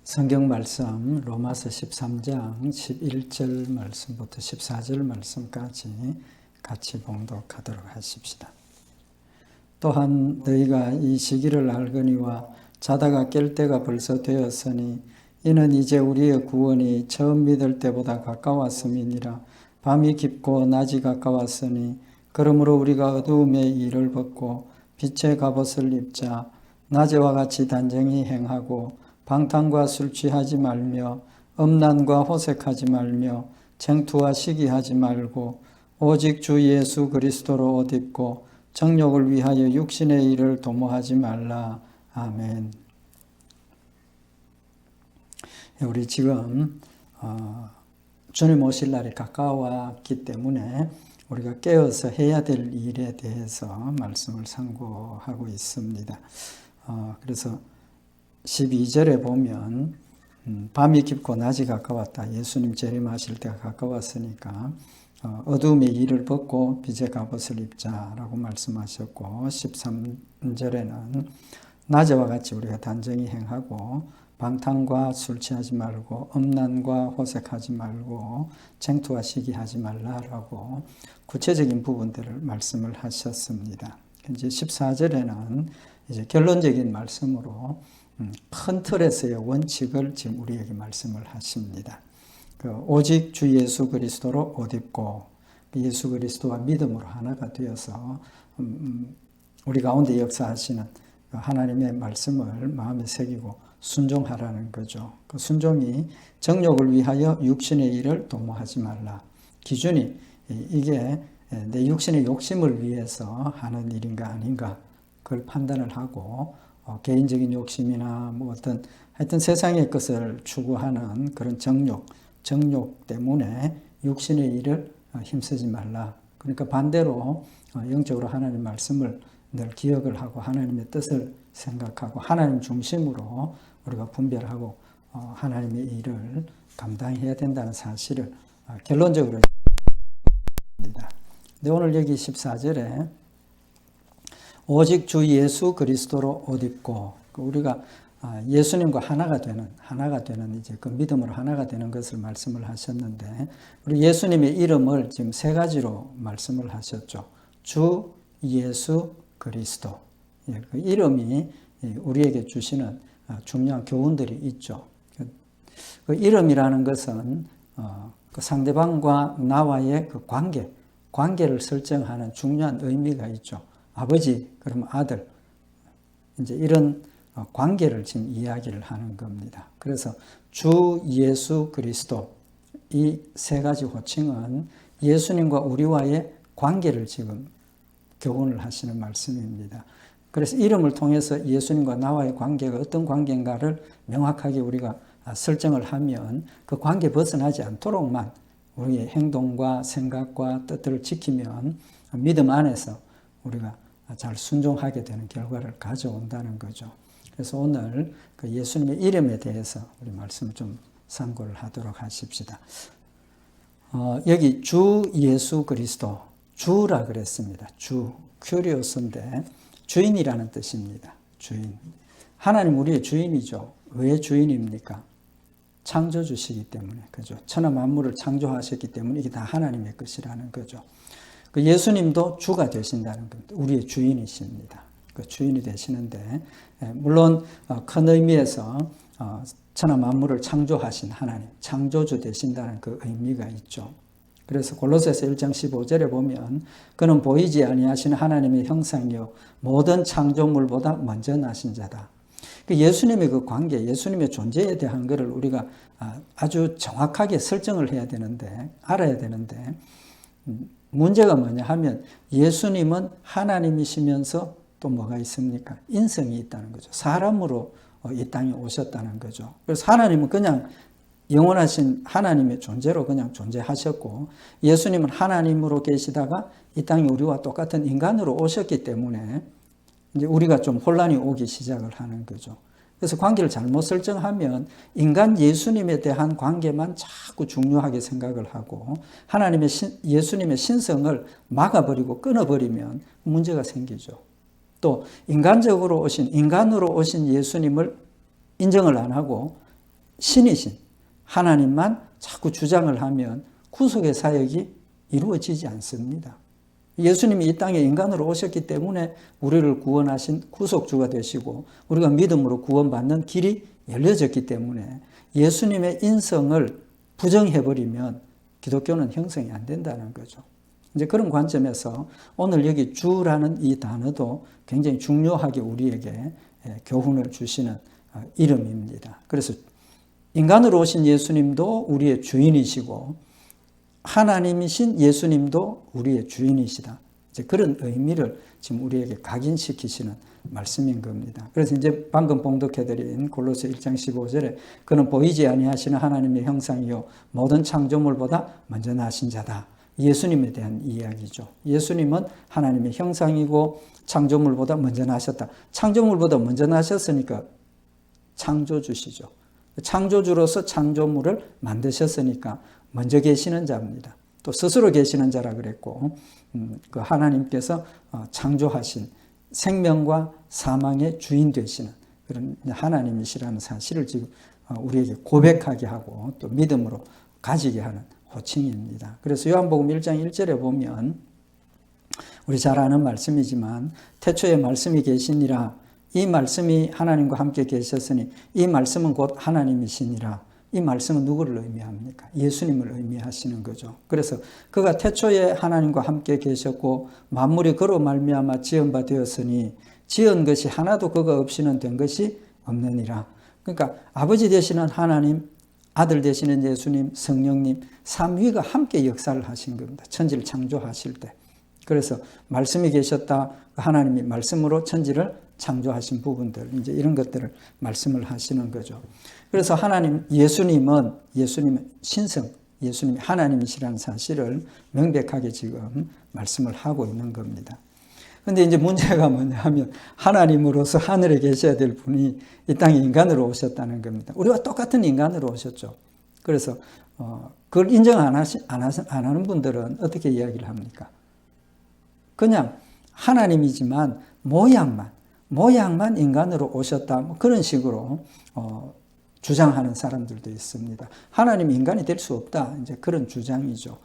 성경 말씀 로마서 13장 11절 말씀부터 14절 말씀까지 같이 봉독하도록 하십시다. 또한 너희가 이 시기를 알거니와 자다가 깰 때가 벌써 되었으니 이는 이제 우리의 구원이 처음 믿을 때보다 가까웠음이니라. 밤이 깊고 낮이 가까웠으니 그러므로 우리가 어두움의 일을 벗고 빛의 갑옷을 입자. 낮에와 같이 단정히 행하고 방탕과 술 취하지 말며 음란과 호색하지 말며 쟁투와 시기하지 말고 오직 주 예수 그리스도로 옷 입고 정욕을 위하여 육신의 일을 도모하지 말라. 아멘. 우리 지금 주님 오실 날이 가까웠기 때문에 우리가 깨어서 해야 될 일에 대해서 말씀을 상고하고 있습니다. 그래서 12절에 보면 밤이 깊고 낮이 가까웠다. 예수님 재림하실 때가 가까웠으니까 어두움의 일을 벗고 빛의 갑옷을 입자라고 말씀하셨고, 13절에는 낮에와 같이 우리가 단정히 행하고 방탕과 술 취하지 말고 음란과 호색하지 말고 쟁투와 시기하지 말라라고 구체적인 부분들을 말씀을 하셨습니다. 이제 14절에는 이제 결론적인 말씀으로 큰 틀에서의 원칙을 지금 우리에게 말씀을 하십니다. 오직 주 예수 그리스도로 옷 입고 예수 그리스도와 믿음으로 하나가 되어서 우리 가운데 역사하시는 하나님의 말씀을 마음에 새기고 순종하라는 거죠. 그 순종이 정욕을 위하여 육신의 일을 도모하지 말라. 기준이 이게 내 육신의 욕심을 위해서 하는 일인가 아닌가 그걸 판단을 하고 개인적인 욕심이나 뭐 어떤 하여튼 세상의 것을 추구하는 그런 정욕 때문에 육신의 일을 힘쓰지 말라. 그러니까 반대로 영적으로 하나님 말씀을 늘 기억을 하고 하나님의 뜻을 생각하고 하나님 중심으로 우리가 분별하고 하나님의 일을 감당해야 된다는 사실을 결론적으로 합니다. 근데 오늘 여기 14절에 오직 주 예수 그리스도로 옷 입고 우리가 예수님과 하나가 되는 이제 그 믿음으로 하나가 되는 것을 말씀을 하셨는데, 우리 예수님의 이름을 지금 세 가지로 말씀을 하셨죠. 주 예수 그리스도. 그 이름이 우리에게 주시는 중요한 교훈들이 있죠. 그 이름이라는 것은 그 상대방과 나와의 그 관계를 설정하는 중요한 의미가 있죠. 아버지, 그러면 아들. 이제 이런 관계를 지금 이야기를 하는 겁니다. 그래서 주 예수 그리스도 이 세 가지 호칭은 예수님과 우리와의 관계를 지금 교훈을 하시는 말씀입니다. 그래서 이름을 통해서 예수님과 나와의 관계가 어떤 관계인가를 명확하게 우리가 설정을 하면 그 관계 벗어나지 않도록만 우리의 행동과 생각과 뜻들을 지키면 믿음 안에서 우리가 잘 순종하게 되는 결과를 가져온다는 거죠. 그래서 오늘 그 예수님의 이름에 대해서 우리 말씀을 좀 상고를 하도록 하십시다. 여기 주 예수 그리스도, 주라 그랬습니다. 주, 큐리오스인데 주인이라는 뜻입니다. 주인. 하나님 우리의 주인이죠. 왜 주인입니까? 창조주시기 때문에, 그죠? 천하 만물을 창조하셨기 때문에 이게 다 하나님의 것이라는 거죠. 그 예수님도 주가 되신다는 겁니다. 우리의 주인이십니다. 그 주인이 되시는데, 물론 큰 의미에서 천하 만물을 창조하신 하나님, 창조주 되신다는 그 의미가 있죠. 그래서 골로새서 1장 15절에 보면 그는 보이지 아니하시는 하나님의 형상이요 모든 창조물보다 먼저 나신 자다. 예수님의 그 관계, 예수님의 존재에 대한 것을 우리가 아주 정확하게 설정을 해야 되는데, 알아야 되는데, 문제가 뭐냐 하면 예수님은 하나님이시면서 또 뭐가 있습니까? 인성이 있다는 거죠. 사람으로 이 땅에 오셨다는 거죠. 그래서 하나님은 그냥 영원하신 하나님의 존재로 그냥 존재하셨고, 예수님은 하나님으로 계시다가 이 땅에 우리와 똑같은 인간으로 오셨기 때문에 이제 우리가 좀 혼란이 오기 시작을 하는 거죠. 그래서 관계를 잘못 설정하면 인간 예수님에 대한 관계만 자꾸 중요하게 생각을 하고 하나님의 예수님의 신성을 막아버리고 끊어버리면 문제가 생기죠. 또 인간으로 오신 예수님을 인정을 안 하고 신이신 하나님만 자꾸 주장을 하면 구속의 사역이 이루어지지 않습니다. 예수님이 이 땅에 인간으로 오셨기 때문에 우리를 구원하신 구속주가 되시고 우리가 믿음으로 구원받는 길이 열려졌기 때문에 예수님의 인성을 부정해버리면 기독교는 형성이 안 된다는 거죠. 이제 그런 관점에서 오늘 여기 주라는 이 단어도 굉장히 중요하게 우리에게 교훈을 주시는 이름입니다. 그래서 인간으로 오신 예수님도 우리의 주인이시고 하나님이신 예수님도 우리의 주인이시다. 이제 그런 의미를 지금 우리에게 각인시키시는 말씀인 겁니다. 그래서 이제 방금 봉독해드린 골로새 1장 15절에 그는 보이지 아니하시는 하나님의 형상이요 모든 창조물보다 먼저 나신 자다. 예수님에 대한 이야기죠. 예수님은 하나님의 형상이고 창조물보다 먼저 나셨다. 창조물보다 먼저 나셨으니까 창조주시죠. 창조주로서 창조물을 만드셨으니까 먼저 계시는 자입니다. 또 스스로 계시는 자라 그랬고 그 하나님께서 창조하신 생명과 사망의 주인 되시는 그런 하나님이시라는 사실을 지금 우리에게 고백하게 하고 또 믿음으로 가지게 하는 호칭입니다. 그래서 요한복음 1장 1절에 보면 우리 잘 아는 말씀이지만 태초에 말씀이 계시니라 이 말씀이 하나님과 함께 계셨으니 이 말씀은 곧 하나님이시니라. 이 말씀은 누구를 의미합니까? 예수님을 의미하시는 거죠. 그래서 그가 태초에 하나님과 함께 계셨고 만물이 그로 말미암아 지은 바 되었으니 지은 것이 하나도 그가 없이는 된 것이 없느니라. 그러니까 아버지 되시는 하나님, 아들 되시는 예수님, 성령님, 삼위가 함께 역사를 하신 겁니다. 천지를 창조하실 때. 그래서 말씀이 계셨다. 하나님이 말씀으로 천지를 창조하신 부분들, 이제 이런 것들을 말씀을 하시는 거죠. 그래서 예수님은 신성, 예수님이 하나님이시라는 사실을 명백하게 지금 말씀을 하고 있는 겁니다. 그런데 이제 문제가 뭐냐 하면 하나님으로서 하늘에 계셔야 될 분이 이 땅에 인간으로 오셨다는 겁니다. 우리와 똑같은 인간으로 오셨죠. 그래서 그걸 인정 안 하는 분들은 어떻게 이야기를 합니까? 그냥 하나님이지만 모양만 인간으로 오셨다. 뭐 그런 식으로 주장하는 사람들도 있습니다. 하나님이 인간이 될 수 없다. 이제 그런 주장이죠.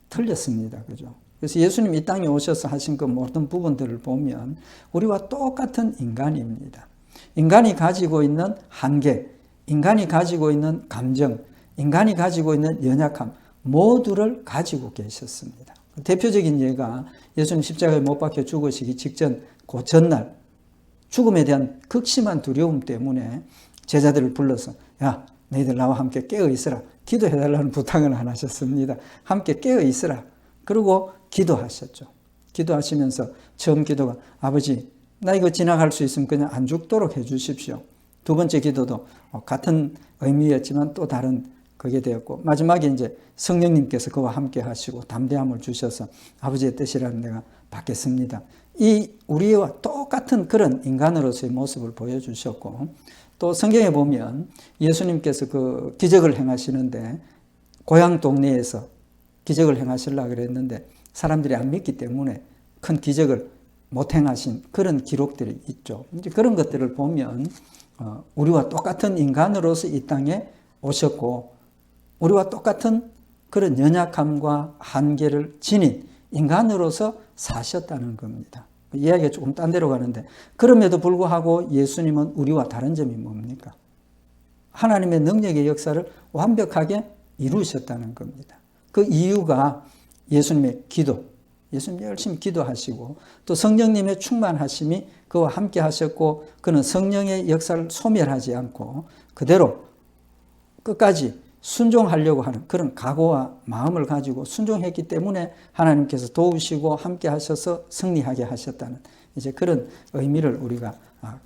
틀렸습니다. 그죠? 그래서 예수님이 이 땅에 오셔서 하신 그 모든 부분들을 보면 우리와 똑같은 인간입니다. 인간이 가지고 있는 한계, 인간이 가지고 있는 감정, 인간이 가지고 있는 연약함 모두를 가지고 계셨습니다. 대표적인 예가 예수님 십자가에 못 박혀 죽으시기 직전 그 전날 죽음에 대한 극심한 두려움 때문에 제자들을 불러서 야 너희들 나와 함께 깨어 있으라. 기도해달라는 부탁은 안 하셨습니다. 함께 깨어 있으라. 그리고 기도하셨죠. 기도하시면서 처음 기도가 아버지 나 이거 지나갈 수 있으면 그냥 안 죽도록 해 주십시오. 두 번째 기도도 같은 의미였지만 또 다른 그게 되었고 마지막에 이제 성령님께서 그와 함께 하시고 담대함을 주셔서 아버지의 뜻이라는 내가 받겠습니다. 이 우리와 똑같은 그런 인간으로서의 모습을 보여주셨고 또 성경에 보면 예수님께서 그 기적을 행하시는데 고향 동네에서 기적을 행하시려고 그랬는데 사람들이 안 믿기 때문에 큰 기적을 못 행하신 그런 기록들이 있죠. 이제 그런 것들을 보면 우리와 똑같은 인간으로서 이 땅에 오셨고 우리와 똑같은 그런 연약함과 한계를 지닌 인간으로서 사셨다는 겁니다. 이야기가 조금 딴 데로 가는데 그럼에도 불구하고 예수님은 우리와 다른 점이 뭡니까? 하나님의 능력의 역사를 완벽하게 이루셨다는 겁니다. 그 이유가 예수님의 기도, 예수님 열심히 기도하시고 또 성령님의 충만하심이 그와 함께 하셨고 그는 성령의 역사를 소멸하지 않고 그대로 끝까지 순종하려고 하는 그런 각오와 마음을 가지고 순종했기 때문에 하나님께서 도우시고 함께 하셔서 승리하게 하셨다는 이제 그런 의미를 우리가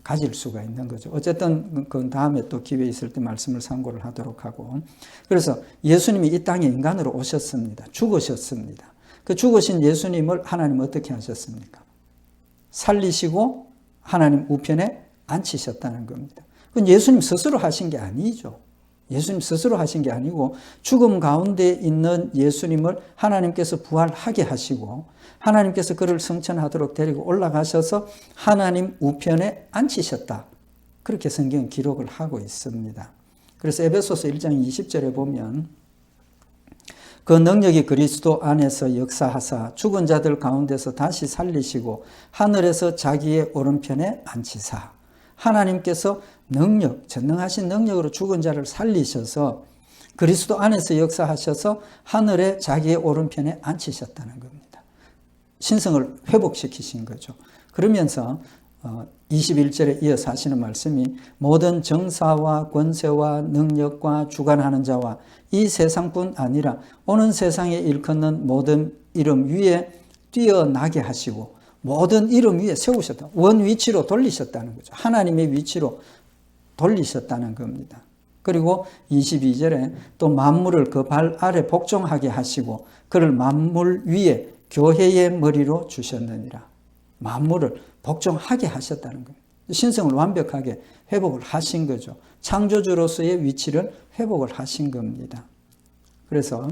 가질 수가 있는 거죠. 어쨌든 그 다음에 또 기회 있을 때 말씀을 참고를 하도록 하고 그래서 예수님이 이 땅에 인간으로 오셨습니다. 죽으셨습니다. 그 죽으신 예수님을 하나님 어떻게 하셨습니까? 살리시고 하나님 우편에 앉히셨다는 겁니다. 그건 예수님 스스로 하신 게 아니죠. 예수님 스스로 하신 게 아니고 죽음 가운데 있는 예수님을 하나님께서 부활하게 하시고 하나님께서 그를 성천하도록 데리고 올라가셔서 하나님 우편에 앉히셨다. 그렇게 성경은 기록을 하고 있습니다. 그래서 에베소서 1장 20절에 보면 그 능력이 그리스도 안에서 역사하사 죽은 자들 가운데서 다시 살리시고 하늘에서 자기의 오른편에 앉히사. 하나님께서 전능하신 능력으로 죽은 자를 살리셔서 그리스도 안에서 역사하셔서 하늘에 자기의 오른편에 앉히셨다는 겁니다. 신성을 회복시키신 거죠. 그러면서 21절에 이어서 하시는 말씀이 모든 정사와 권세와 능력과 주관하는 자와 이 세상뿐 아니라 오는 세상에 일컫는 모든 이름 위에 뛰어나게 하시고 모든 이름 위에 세우셨다. 원 위치로 돌리셨다는 거죠. 하나님의 위치로 돌리셨다는 겁니다. 그리고 22절에 또 만물을 그 발 아래 복종하게 하시고 그를 만물 위에 교회의 머리로 주셨느니라. 만물을 복종하게 하셨다는 겁니다. 신성을 완벽하게 회복을 하신 거죠. 창조주로서의 위치를 회복을 하신 겁니다. 그래서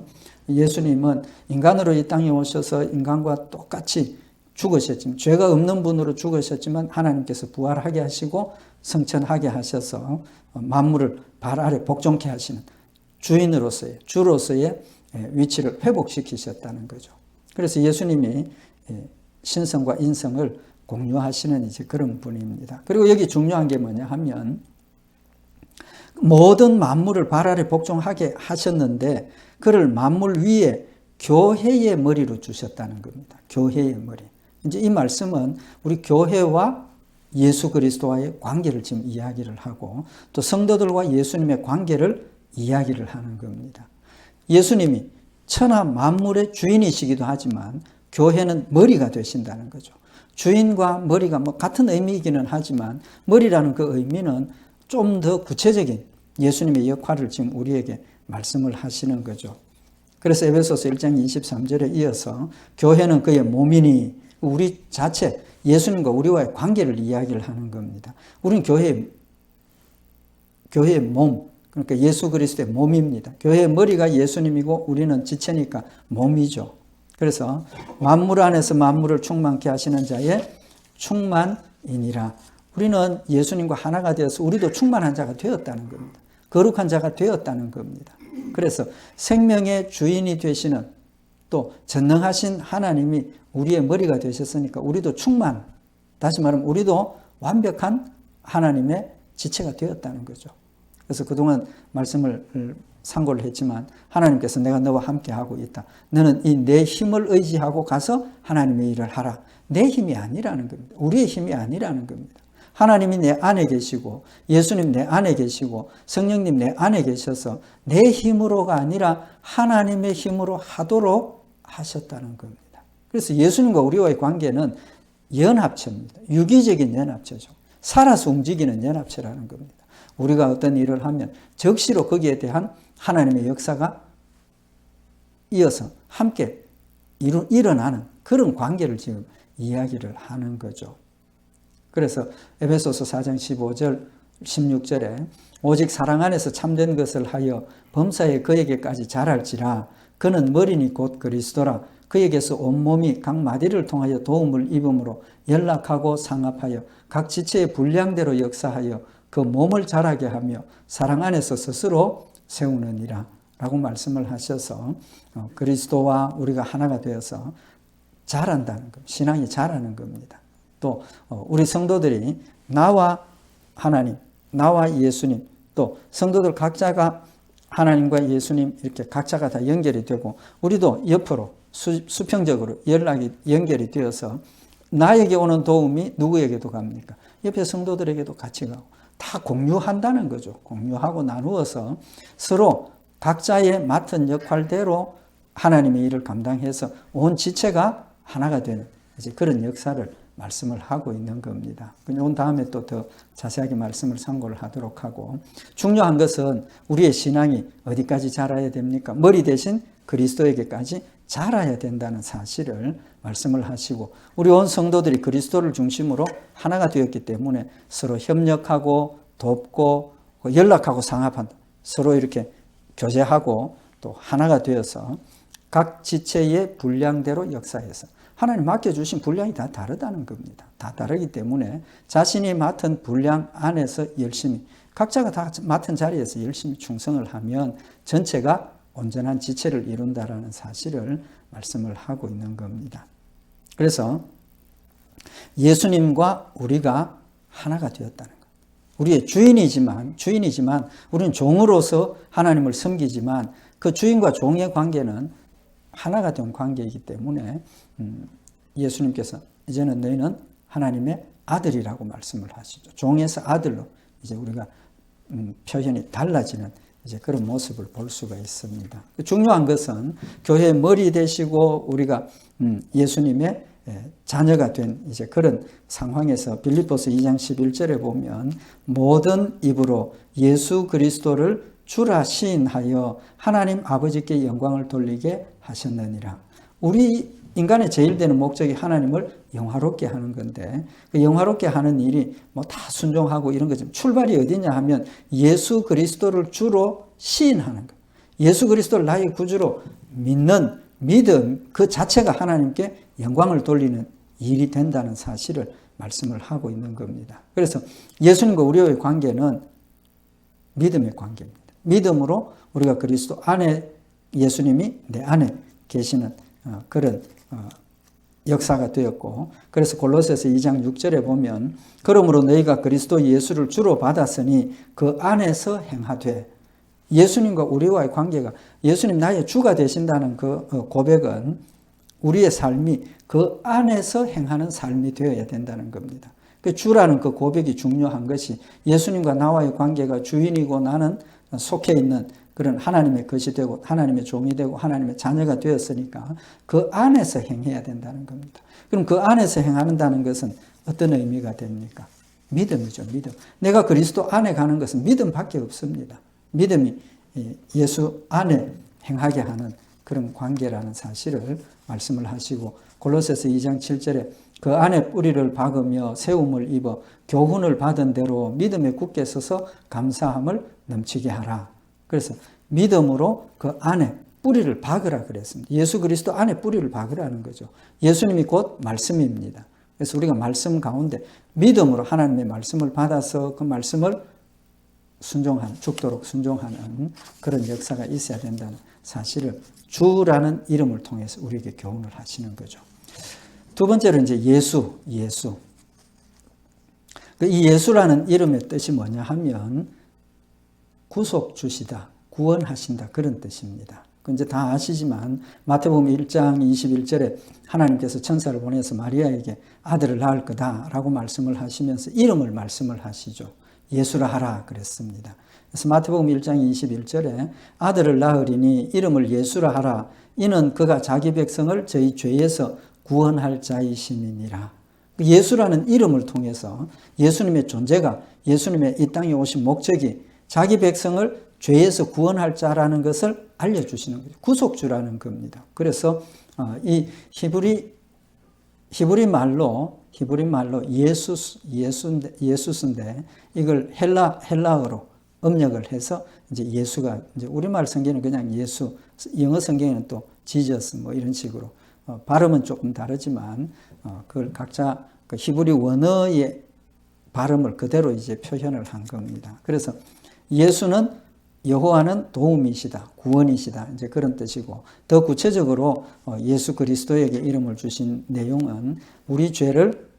예수님은 인간으로 이 땅에 오셔서 인간과 똑같이 죽으셨지만 죄가 없는 분으로 죽으셨지만 하나님께서 부활하게 하시고 성천하게 하셔서 만물을 발 아래 복종케 하시는 주인으로서의 주로서의 위치를 회복시키셨다는 거죠. 그래서 예수님이 신성과 인성을 공유하시는 이제 그런 분입니다. 그리고 여기 중요한 게 뭐냐 하면 모든 만물을 발 아래 복종하게 하셨는데 그를 만물 위에 교회의 머리로 주셨다는 겁니다. 교회의 머리. 이제 이 말씀은 우리 교회와 예수 그리스도와의 관계를 지금 이야기를 하고 또 성도들과 예수님의 관계를 이야기를 하는 겁니다. 예수님이 천하 만물의 주인이시기도 하지만 교회는 머리가 되신다는 거죠. 주인과 머리가 뭐 같은 의미이기는 하지만 머리라는 그 의미는 좀 더 구체적인 예수님의 역할을 지금 우리에게 말씀을 하시는 거죠. 그래서 에베소서 1장 23절에 이어서 교회는 그의 몸이니 우리 자체 예수님과 우리와의 관계를 이야기를 하는 겁니다. 우리는 교회의 몸, 그러니까 예수 그리스도의 몸입니다. 교회의 머리가 예수님이고 우리는 지체니까 몸이죠. 그래서 만물 안에서 만물을 충만케 하시는 자의 충만이니라. 우리는 예수님과 하나가 되어서 우리도 충만한 자가 되었다는 겁니다. 거룩한 자가 되었다는 겁니다. 그래서 생명의 주인이 되시는 또 전능하신 하나님이 우리의 머리가 되셨으니까 우리도 다시 말하면 우리도 완벽한 하나님의 지체가 되었다는 거죠. 그래서 그동안 말씀을 상고를 했지만 하나님께서 내가 너와 함께 하고 있다. 너는 이 내 힘을 의지하고 가서 하나님의 일을 하라. 내 힘이 아니라는 겁니다. 우리의 힘이 아니라는 겁니다. 하나님이 내 안에 계시고 예수님 내 안에 계시고 성령님 내 안에 계셔서 내 힘으로가 아니라 하나님의 힘으로 하도록 하셨다는 겁니다. 그래서 예수님과 우리와의 관계는 연합체입니다. 유기적인 연합체죠. 살아서 움직이는 연합체라는 겁니다. 우리가 어떤 일을 하면 적시로 거기에 대한 하나님의 역사가 이어서 함께 일어나는 그런 관계를 지금 이야기를 하는 거죠. 그래서 에베소서 4장 15절 16절에 오직 사랑 안에서 참된 것을 하여 범사에 그에게까지 자랄지라. 그는 머리니 곧 그리스도라. 그에게서 온몸이 각 마디를 통하여 도움을 입음으로 연락하고 상합하여 각 지체의 분량대로 역사하여 그 몸을 자라게 하며 사랑 안에서 스스로 세우느니라 라고 말씀을 하셔서 그리스도와 우리가 하나가 되어서 자란다는 것, 신앙이 자라는 겁니다. 또 우리 성도들이 나와 하나님, 나와 예수님, 또 성도들 각자가 하나님과 예수님 이렇게 각자가 다 연결이 되고 우리도 옆으로 수평적으로 연결이 되어서 나에게 오는 도움이 누구에게도 갑니까? 옆에 성도들에게도 같이 가고 다 공유한다는 거죠. 공유하고 나누어서 서로 각자의 맡은 역할대로 하나님의 일을 감당해서 온 지체가 하나가 되는 이제 그런 역사를 말씀을 하고 있는 겁니다. 온 다음에 또 더 자세하게 말씀을 상고를 하도록 하고 중요한 것은 우리의 신앙이 어디까지 자라야 됩니까? 머리 대신 그리스도에게까지 자라야 된다는 사실을 말씀을 하시고 우리 온 성도들이 그리스도를 중심으로 하나가 되었기 때문에 서로 협력하고 돕고 연락하고 상합한다. 서로 이렇게 교제하고 또 하나가 되어서 각 지체의 분량대로 역사해서 하나님 맡겨주신 분량이 다 다르다는 겁니다. 다 다르기 때문에 자신이 맡은 분량 안에서 열심히 각자가 다 맡은 자리에서 열심히 충성을 하면 전체가 온전한 지체를 이룬다라는 사실을 말씀을 하고 있는 겁니다. 그래서 예수님과 우리가 하나가 되었다는 것. 우리의 주인이지만 우리는 종으로서 하나님을 섬기지만 그 주인과 종의 관계는 하나가 된 관계이기 때문에 예수님께서 이제는 너희는 하나님의 아들이라고 말씀을 하시죠. 종에서 아들로 이제 우리가 표현이 달라지는 이제 그런 모습을 볼 수가 있습니다. 중요한 것은 교회의 머리 되시고 우리가 예수님의 자녀가 된 이제 그런 상황에서 빌립보서 2장 11절에 보면 모든 입으로 예수 그리스도를 주라 시인하여 하나님 아버지께 영광을 돌리게 하셨느니라. 우리 인간의 제일 되는 목적이 하나님을 영화롭게 하는 건데 그 영화롭게 하는 일이 뭐 다 순종하고 이런 거죠. 출발이 어디냐 하면 예수 그리스도를 주로 시인하는 것. 예수 그리스도를 나의 구주로 믿는 믿음 그 자체가 하나님께 영광을 돌리는 일이 된다는 사실을 말씀을 하고 있는 겁니다. 그래서 예수님과 우리의 관계는 믿음의 관계입니다. 믿음으로 우리가 그리스도 안에 예수님이 내 안에 계시는 그런 역사가 되었고 그래서 골로새서 2장 6절에 보면 그러므로 너희가 그리스도 예수를 주로 받았으니 그 안에서 행하되 예수님과 우리와의 관계가 예수님 나의 주가 되신다는 그 고백은 우리의 삶이 그 안에서 행하는 삶이 되어야 된다는 겁니다. 그 주라는 그 고백이 중요한 것이 예수님과 나와의 관계가 주인이고 나는 속해 있는 그런 하나님의 것이 되고 하나님의 종이 되고 하나님의 자녀가 되었으니까 그 안에서 행해야 된다는 겁니다. 그럼 그 안에서 행한다는 것은 어떤 의미가 됩니까? 믿음이죠. 믿음. 내가 그리스도 안에 가는 것은 믿음밖에 없습니다. 믿음이 예수 안에 행하게 하는 그런 관계라는 사실을 말씀을 하시고 골로새서 2장 7절에 그 안에 뿌리를 박으며 세움을 입어 교훈을 받은 대로 믿음에 굳게 서서 감사함을 넘치게 하라. 그래서 믿음으로 그 안에 뿌리를 박으라 그랬습니다. 예수 그리스도 안에 뿌리를 박으라는 거죠. 예수님이 곧 말씀입니다. 그래서 우리가 말씀 가운데 믿음으로 하나님의 말씀을 받아서 그 말씀을 죽도록 순종하는 그런 역사가 있어야 된다는 사실을 주라는 이름을 통해서 우리에게 교훈을 하시는 거죠. 두 번째로 이제 예수. 이 예수라는 이름의 뜻이 뭐냐 하면 구속주시다, 구원하신다 그런 뜻입니다. 이제 다 아시지만 마태복음 1장 21절에 하나님께서 천사를 보내서 마리아에게 아들을 낳을 거다라고 말씀을 하시면서 이름을 말씀을 하시죠. 예수라 하라 그랬습니다. 그래서 마태복음 1장 21절에 아들을 낳으리니 이름을 예수라 하라. 이는 그가 자기 백성을 저희 죄에서 구원할 자이심이니라. 예수라는 이름을 통해서 예수님의 존재가 예수님의 이 땅에 오신 목적이 자기 백성을 죄에서 구원할 자라는 것을 알려주시는 거죠. 구속주라는 겁니다. 그래서 이 히브리 말로 예수인데 이걸 헬라어로 음력을 해서 이제 예수가 이제 우리말 성경은 그냥 예수, 영어 성경에는 또 지저스 뭐 이런 식으로 발음은 조금 다르지만 그걸 각자 그 히브리 원어의 발음을 그대로 이제 표현을 한 겁니다. 그래서 예수는 여호와는 도움이시다, 구원이시다 이제 그런 뜻이고 더 구체적으로 예수 그리스도에게 이름을 주신 내용은 우리 죄를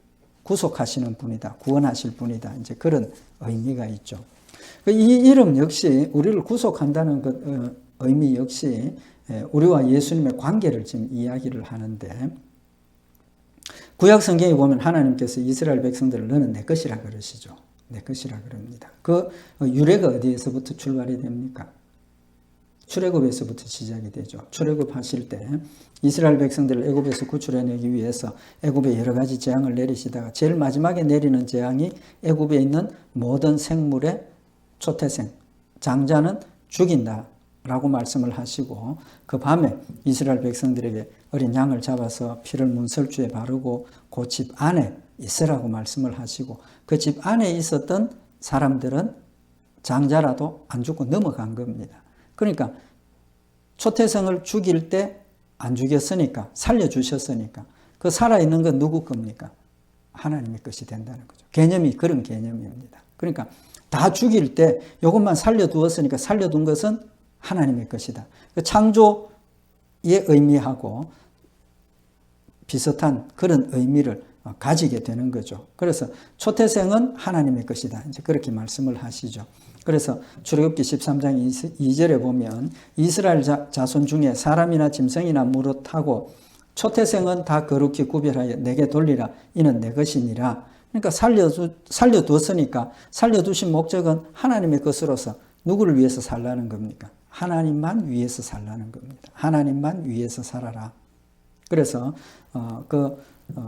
구속하시는 분이다, 구원하실 분이다 이제 그런 의미가 있죠. 이 이름 역시 우리를 구속한다는 그 의미 역시 우리와 예수님의 관계를 지금 이야기를 하는데 구약 성경에 보면 하나님께서 이스라엘 백성들을 너는 내 것이라 그러시죠. 내 것이라 그럽니다. 그 유래가 어디에서부터 출발이 됩니까? 출애굽에서부터 시작이 되죠. 출애굽하실 때 이스라엘 백성들을 애굽에서 구출해내기 위해서 애굽에 여러 가지 재앙을 내리시다가 제일 마지막에 내리는 재앙이 애굽에 있는 모든 생물의 초태생, 장자는 죽인다라고 말씀을 하시고 그 밤에 이스라엘 백성들에게 어린 양을 잡아서 피를 문설주에 바르고 그 집 안에 있으라고 말씀을 하시고 그 집 안에 있었던 사람들은 장자라도 안 죽고 넘어간 겁니다. 그러니까 초태생을 죽일 때 안 죽였으니까 살려주셨으니까 그 살아있는 건 누구 겁니까? 하나님의 것이 된다는 거죠. 개념이 그런 개념입니다. 그러니까 다 죽일 때 이것만 살려두었으니까 살려둔 것은 하나님의 것이다. 창조의 의미하고 비슷한 그런 의미를 가지게 되는 거죠. 그래서 초태생은 하나님의 것이다. 이제 그렇게 말씀을 하시죠. 그래서 출애굽기 13장 2절에 보면 이스라엘 자손 중에 사람이나 짐승이나 무릇하고 초태생은 다 거룩히 구별하여 내게 돌리라. 이는 내 것이니라. 그러니까 살려두었으니까 살려두신 목적은 하나님의 것으로서 누구를 위해서 살라는 겁니까? 하나님만 위해서 살라는 겁니다. 하나님만 위해서 살아라. 그래서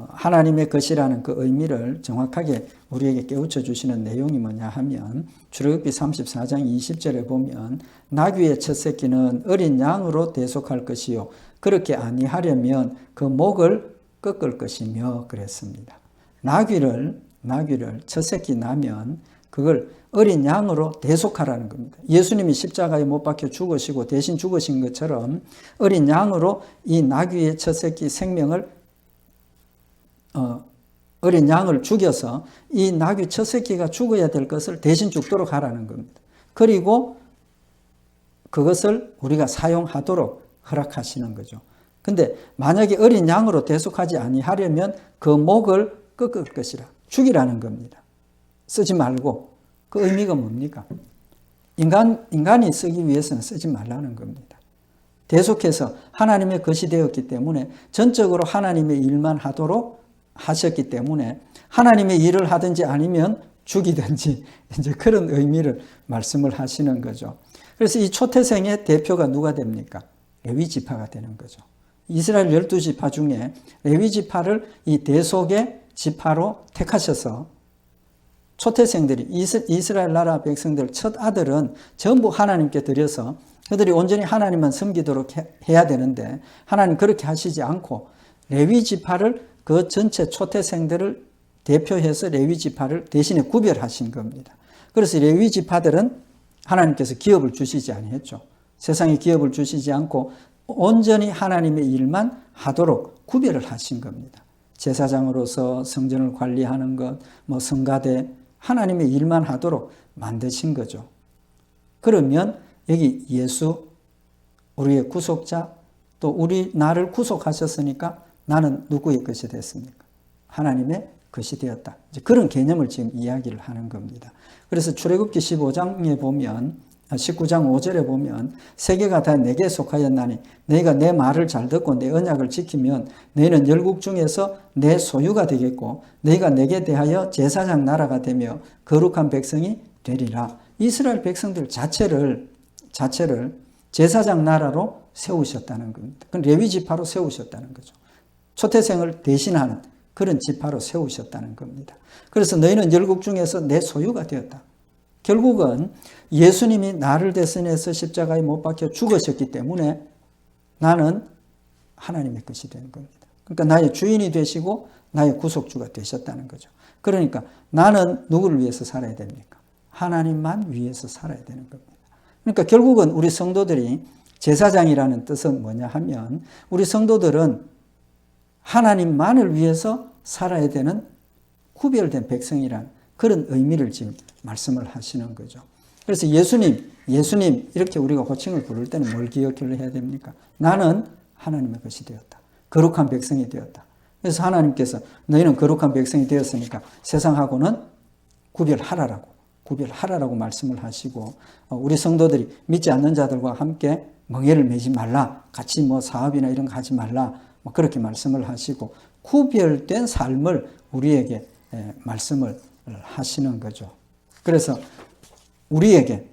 하나님의 것이라는 그 의미를 정확하게 우리에게 깨우쳐 주시는 내용이 뭐냐 하면 출애굽기 34장 20절에 보면 나귀의 첫 새끼는 어린 양으로 대속할 것이요 그렇게 아니하려면 그 목을 꺾을 것이며 그랬습니다. 나귀를 첫 새끼 나면 그걸 어린 양으로 대속하라는 겁니다. 예수님이 십자가에 못 박혀 죽으시고 대신 죽으신 것처럼 어린 양으로 이 나귀의 첫 새끼 생명을 어린 양을 죽여서 이 나귀 첫 새끼가 죽어야 될 것을 대신 죽도록 하라는 겁니다. 그리고 그것을 우리가 사용하도록 허락하시는 거죠. 근데 만약에 어린 양으로 대속하지 아니하려면 그 목을 꺾을 것이라 죽이라는 겁니다. 쓰지 말고. 그 의미가 뭡니까? 인간이 쓰기 위해서는 쓰지 말라는 겁니다. 대속해서 하나님의 것이 되었기 때문에 전적으로 하나님의 일만 하도록 하셨기 때문에 하나님의 일을 하든지 아니면 죽이든지 이제 그런 의미를 말씀을 하시는 거죠. 그래서 이 초태생의 대표가 누가 됩니까? 레위 지파가 되는 거죠. 이스라엘 12지파 중에 레위 지파를 이 대속의 지파로 택하셔서 초태생들이 이스라엘 나라 백성들 첫 아들은 전부 하나님께 드려서 그들이 온전히 하나님만 섬기도록 해야 되는데 하나님 그렇게 하시지 않고 레위 지파를 그 전체 초태생들을 대표해서 레위 지파를 대신에 구별하신 겁니다. 그래서 레위 지파들은 하나님께서 기업을 주시지 아니했죠. 세상에 기업을 주시지 않고 온전히 하나님의 일만 하도록 구별을 하신 겁니다. 제사장으로서 성전을 관리하는 것, 성가대 하나님의 일만 하도록 만드신 거죠. 그러면 여기 예수, 우리의 구속자, 또 나를 구속하셨으니까 나는 누구의 것이 됐습니까? 하나님의 것이 되었다. 이제 그런 개념을 지금 이야기를 하는 겁니다. 그래서 출애굽기 15장에 보면 19장 5절에 보면 세계가 다 내게 속하였나니 너희가 내 말을 잘 듣고 내 언약을 지키면 너희는 열국 중에서 내 소유가 되겠고 너희가 내게 대하여 제사장 나라가 되며 거룩한 백성이 되리라. 이스라엘 백성들 자체를 제사장 나라로 세우셨다는 겁니다. 그건 레위 지파로 세우셨다는 거죠. 초태생을 대신하는 그런 지파로 세우셨다는 겁니다. 그래서 너희는 열국 중에서 내 소유가 되었다. 결국은 예수님이 나를 대신해서 십자가에 못 박혀 죽으셨기 때문에 나는 하나님의 것이 되는 겁니다. 그러니까 나의 주인이 되시고 나의 구속주가 되셨다는 거죠. 그러니까 나는 누구를 위해서 살아야 됩니까? 하나님만 위해서 살아야 되는 겁니다. 그러니까 결국은 우리 성도들이 제사장이라는 뜻은 뭐냐 하면 우리 성도들은 하나님만을 위해서 살아야 되는 구별된 백성이라는 그런 의미를 지금 말씀을 하시는 거죠. 그래서 예수님 이렇게 우리가 호칭을 부를 때는 뭘 기억을 해야 됩니까? 나는 하나님의 것이 되었다. 거룩한 백성이 되었다. 그래서 하나님께서 너희는 거룩한 백성이 되었으니까 세상하고는 구별하라라고 말씀을 하시고 우리 성도들이 믿지 않는 자들과 함께 멍에를 매지 말라. 같이 사업이나 이런 거 하지 말라. 그렇게 말씀을 하시고 구별된 삶을 우리에게 말씀을 하시는 거죠. 그래서 우리에게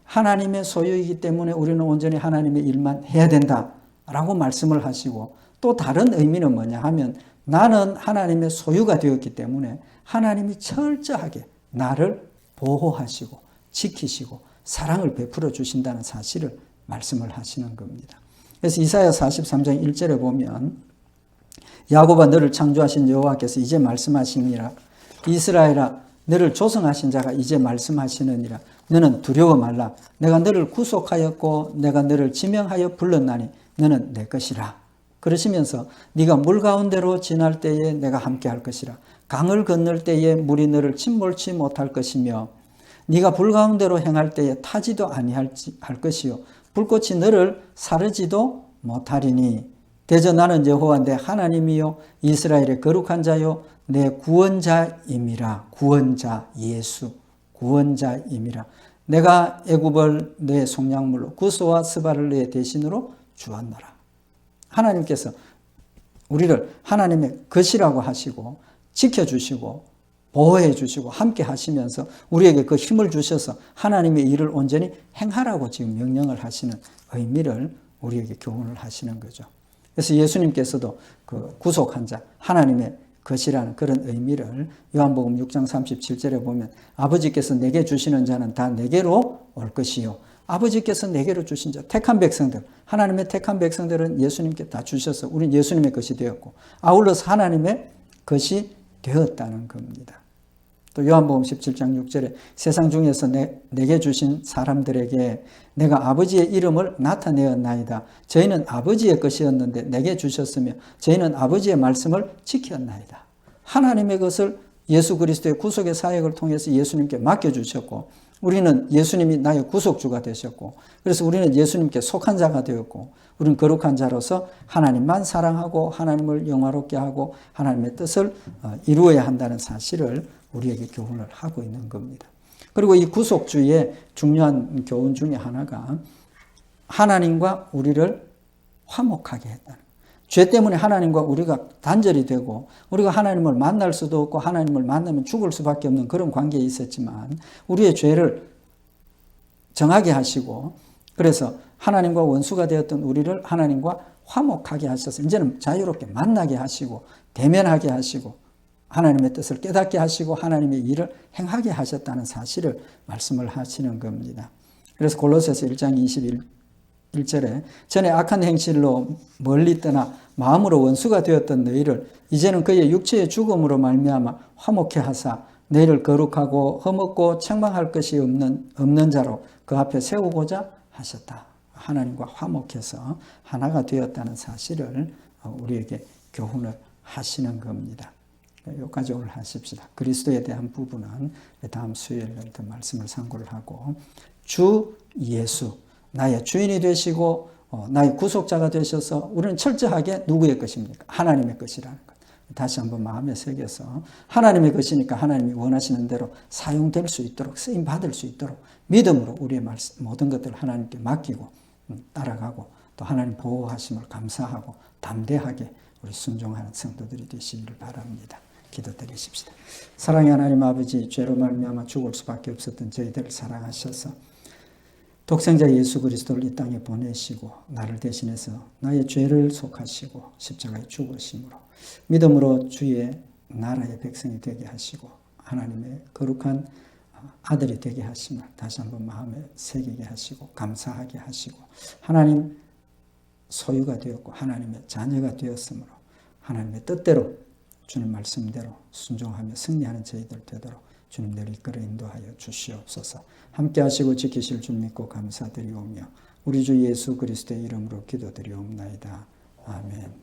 하나님의 소유이기 때문에 우리는 온전히 하나님의 일만 해야 된다라고 말씀을 하시고 또 다른 의미는 뭐냐 하면 나는 하나님의 소유가 되었기 때문에 하나님이 철저하게 나를 보호하시고 지키시고 사랑을 베풀어 주신다는 사실을 말씀을 하시는 겁니다. 그래서 이사야 43장 1절에 보면 야곱아 너를 창조하신 여호와께서 이제 말씀하시니라 이스라엘아 너를 조성하신 자가 이제 말씀하시느니라 너는 두려워 말라 내가 너를 구속하였고 내가 너를 지명하여 불렀나니 너는 내 것이라 그러시면서 네가 물 가운데로 지날 때에 내가 함께 할 것이라 강을 건널 때에 물이 너를 침몰치 못할 것이며 네가 불 가운데로 행할 때에 타지도 아니할 것이요 불꽃이 너를 사르지도 못하리니 대저 나는 여호와 내 하나님이요 이스라엘의 거룩한 자요 내 구원자임이라. 구원자 예수 구원자임이라. 내가 애굽을 너의 속량물로 구소와 스바를 너의 대신으로 주었노라. 하나님께서 우리를 하나님의 것이라고 하시고 지켜주시고 보호해 주시고 함께 하시면서 우리에게 그 힘을 주셔서 하나님의 일을 온전히 행하라고 지금 명령을 하시는 의미를 우리에게 교훈을 하시는 거죠. 그래서 예수님께서도 그 구속한 자 하나님의 것이라는 그런 의미를 요한복음 6장 37절에 보면 아버지께서 내게 주시는 자는 다 내게로 올 것이요 아버지께서 내게로 주신 자 택한 백성들 하나님의 택한 백성들은 예수님께 다 주셔서 우리는 예수님의 것이 되었고 아울러서 하나님의 것이 되었다는 겁니다. 또 요한복음 17장 6절에 세상 중에서 내게 주신 사람들에게 내가 아버지의 이름을 나타내었나이다. 저희는 아버지의 것이었는데 내게 주셨으며 저희는 아버지의 말씀을 지켰나이다. 하나님의 것을 예수 그리스도의 구속의 사역을 통해서 예수님께 맡겨주셨고 우리는 예수님이 나의 구속주가 되셨고 그래서 우리는 예수님께 속한 자가 되었고 우리는 거룩한 자로서 하나님만 사랑하고 하나님을 영화롭게 하고 하나님의 뜻을 이루어야 한다는 사실을 우리에게 교훈을 하고 있는 겁니다. 그리고 이 구속주의 중요한 교훈 중에 하나가 하나님과 우리를 화목하게 했다는 거예요. 죄 때문에 하나님과 우리가 단절이 되고 우리가 하나님을 만날 수도 없고 하나님을 만나면 죽을 수밖에 없는 그런 관계에 있었지만 우리의 죄를 정하게 하시고 그래서 하나님과 원수가 되었던 우리를 하나님과 화목하게 하셔서 이제는 자유롭게 만나게 하시고 대면하게 하시고 하나님의 뜻을 깨닫게 하시고 하나님의 일을 행하게 하셨다는 사실을 말씀을 하시는 겁니다. 그래서 골로새서 1장 21절에 전에 악한 행실로 멀리 떠나 마음으로 원수가 되었던 너희를 이제는 그의 육체의 죽음으로 말미암아 화목케 하사 너희를 거룩하고 흠없고 책망할 것이 없는 자로 그 앞에 세우고자 하셨다. 하나님과 화목해서 하나가 되었다는 사실을 우리에게 교훈을 하시는 겁니다. 여기까지 오늘 하십시다. 그리스도에 대한 부분은 다음 수요일에 더 말씀을 참고를 하고 주 예수 나의 주인이 되시고 나의 구속자가 되셔서 우리는 철저하게 누구의 것입니까? 하나님의 것이라는 것. 다시 한번 마음에 새겨서 하나님의 것이니까 하나님이 원하시는 대로 사용될 수 있도록 쓰임받을 수 있도록 믿음으로 우리의 모든 것들을 하나님께 맡기고 따라가고 또 하나님 보호하심을 감사하고 담대하게 우리 순종하는 성도들이 되시기를 바랍니다. 기도드리십시다. 사랑의 하나님 아버지 죄로 말미암아 죽을 수밖에 없었던 저희들을 사랑하셔서 독생자 예수 그리스도를 이 땅에 보내시고 나를 대신해서 나의 죄를 속하시고 십자가에 죽으심으로 믿음으로 주의 나라의 백성이 되게 하시고 하나님의 거룩한 아들이 되게 하심을 다시 한번 마음에 새기게 하시고 감사하게 하시고 하나님 소유가 되었고 하나님의 자녀가 되었으므로 하나님의 뜻대로 주님 말씀대로 순종하며 승리하는 저희들 되도록 주님 늘 이끌어 인도하여 주시옵소서. 함께 하시고 지키실 줄 믿고 감사드리오며 우리 주 예수 그리스도의 이름으로 기도드리옵나이다. 아멘.